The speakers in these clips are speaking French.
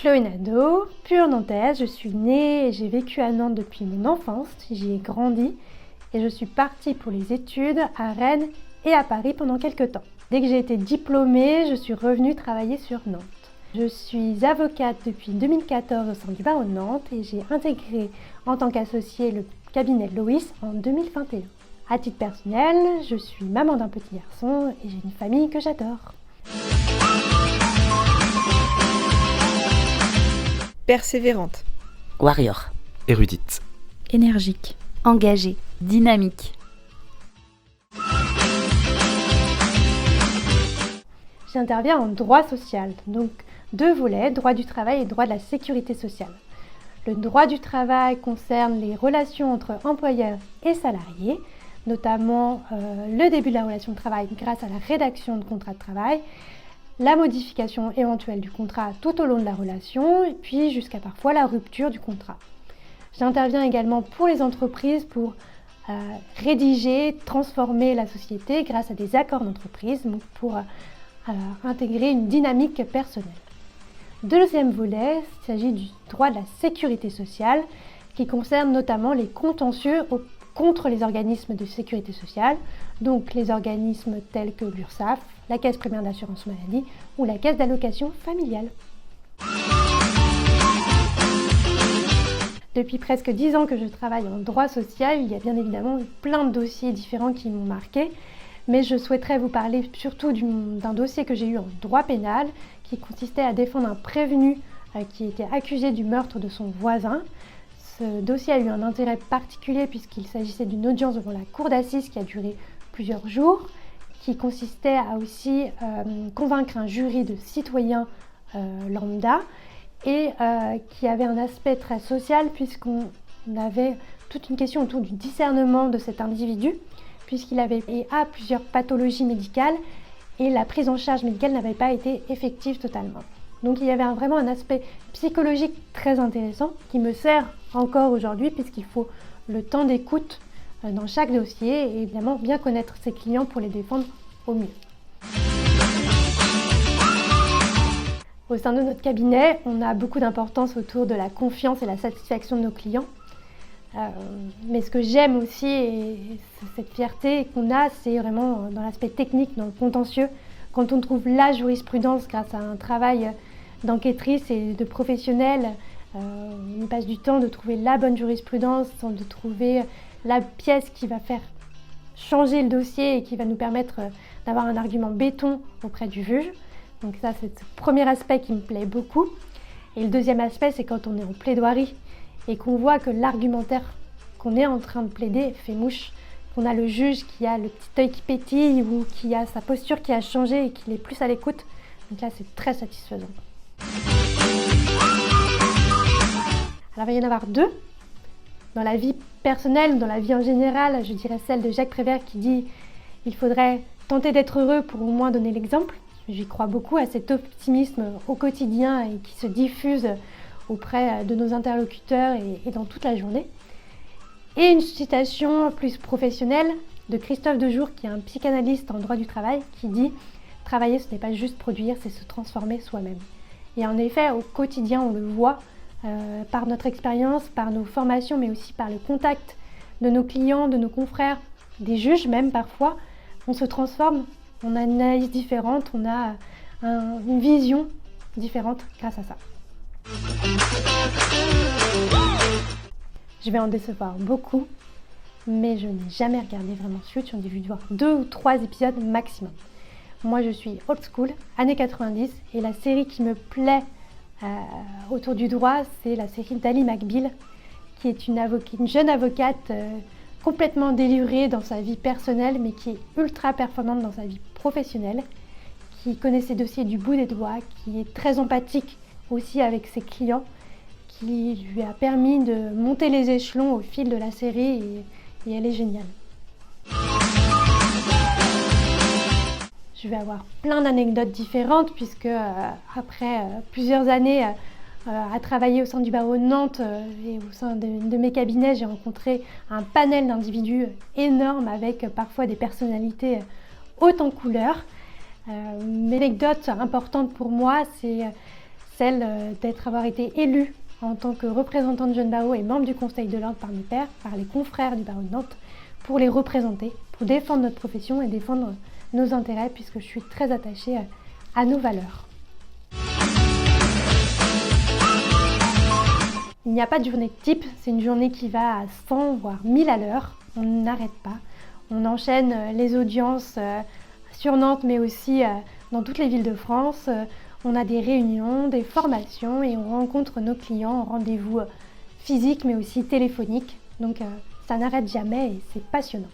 Chloé Nadeau, pure nantaise, je suis née et j'ai vécu à Nantes depuis mon enfance, j'y ai grandi et je suis partie pour les études à Rennes et à Paris pendant quelques temps. Dès que j'ai été diplômée, je suis revenue travailler sur Nantes. Je suis avocate depuis 2014 au sein du barreau de Nantes et j'ai intégré en tant qu'associée le cabinet Loïs en 2021. À titre personnel, je suis maman d'un petit garçon et j'ai une famille que j'adore. Persévérante. Warrior. Érudite. Énergique. Engagée. Dynamique. J'interviens en droit social, donc 2 volets, droit du travail et droit de la sécurité sociale. Le droit du travail concerne les relations entre employeurs et salariés, notamment le début de la relation de travail grâce à la rédaction de contrats de travail, la modification éventuelle du contrat tout au long de la relation, et puis jusqu'à parfois la rupture du contrat. J'interviens également pour les entreprises pour rédiger, transformer la société grâce à des accords d'entreprise, donc pour intégrer une dynamique personnelle. Deuxième volet, il s'agit du droit de la sécurité sociale qui concerne notamment les contentieux contre les organismes de sécurité sociale, donc les organismes tels que l'URSSAF, la Caisse primaire d'assurance maladie ou la Caisse d'allocation familiale. Depuis presque 10 ans que je travaille en droit social, il y a bien évidemment plein de dossiers différents qui m'ont marqué, mais je souhaiterais vous parler surtout d'un dossier que j'ai eu en droit pénal qui consistait à défendre un prévenu qui était accusé du meurtre de son voisin. Ce dossier a eu un intérêt particulier puisqu'il s'agissait d'une audience devant la cour d'assises qui a duré plusieurs jours, qui consistait à aussi convaincre un jury de citoyens lambda et qui avait un aspect très social puisqu'on avait toute une question autour du discernement de cet individu puisqu'il avait et a plusieurs pathologies médicales et la prise en charge médicale n'avait pas été effective totalement. Donc il y avait vraiment un aspect psychologique très intéressant qui me sert encore aujourd'hui puisqu'il faut le temps d'écoute dans chaque dossier et évidemment bien connaître ses clients pour les défendre au mieux. Au sein de notre cabinet, on a beaucoup d'importance autour de la confiance et la satisfaction de nos clients. Mais ce que j'aime aussi, et cette fierté qu'on a, c'est vraiment dans l'aspect technique, dans le contentieux, quand on trouve la jurisprudence grâce à un travail d'enquêtrice et de professionnels, on passe du temps de trouver la bonne jurisprudence, de trouver la pièce qui va faire changer le dossier et qui va nous permettre d'avoir un argument béton auprès du juge. Donc ça, c'est le premier aspect qui me plaît beaucoup. Et le deuxième aspect, c'est quand on est en plaidoirie et qu'on voit que l'argumentaire qu'on est en train de plaider fait mouche, qu'on a le juge qui a le petit œil qui pétille ou qui a sa posture qui a changé et qu'il est plus à l'écoute. Donc là, c'est très satisfaisant. Alors, il va y en avoir 2. Dans la vie personnelle, dans la vie en général, je dirais celle de Jacques Prévert qui dit « Il faudrait tenter d'être heureux pour au moins donner l'exemple ». J'y crois beaucoup à cet optimisme au quotidien et qui se diffuse auprès de nos interlocuteurs et dans toute la journée. Et une citation plus professionnelle de Christophe Dejour, qui est un psychanalyste en droit du travail, qui dit « Travailler, ce n'est pas juste produire, c'est se transformer soi-même ». Et en effet, au quotidien, on le voit par notre expérience, par nos formations, mais aussi par le contact de nos clients, de nos confrères, des juges même parfois. On se transforme, on a une analyse différente, on a une vision différente grâce à ça. Je vais en décevoir beaucoup, mais je n'ai jamais regardé vraiment Suits, j'en ai vu voir 2 ou 3 épisodes maximum. Moi je suis old school, années 90, et la série qui me plaît autour du droit, c'est la série d'Ally McBeal, qui est une jeune avocate complètement délurée dans sa vie personnelle, mais qui est ultra performante dans sa vie professionnelle, qui connaît ses dossiers du bout des doigts, qui est très empathique aussi avec ses clients, qui lui a permis de monter les échelons au fil de la série et elle est géniale. Je vais avoir plein d'anecdotes différentes puisque après plusieurs années à travailler au sein du barreau de Nantes et au sein de mes cabinets, j'ai rencontré un panel d'individus énorme avec parfois des personnalités hautes en couleurs. Une anecdote importante pour moi, c'est celle avoir été élue en tant que représentante de jeunes barreaux et membre du Conseil de l'Ordre par mes pairs, par les confrères du barreau de Nantes, pour les représenter, pour défendre notre profession et défendre nos intérêts, puisque je suis très attachée à nos valeurs. Il n'y a pas de journée type, c'est une journée qui va à 100 voire 1000 à l'heure. On n'arrête pas. On enchaîne les audiences sur Nantes, mais aussi dans toutes les villes de France. On a des réunions, des formations et on rencontre nos clients en rendez-vous physique, mais aussi téléphonique. Donc ça n'arrête jamais et c'est passionnant.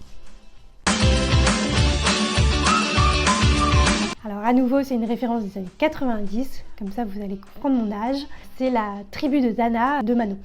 Alors à nouveau, c'est une référence des années 90, comme ça vous allez comprendre mon âge. C'est la tribu de Dana de Mano.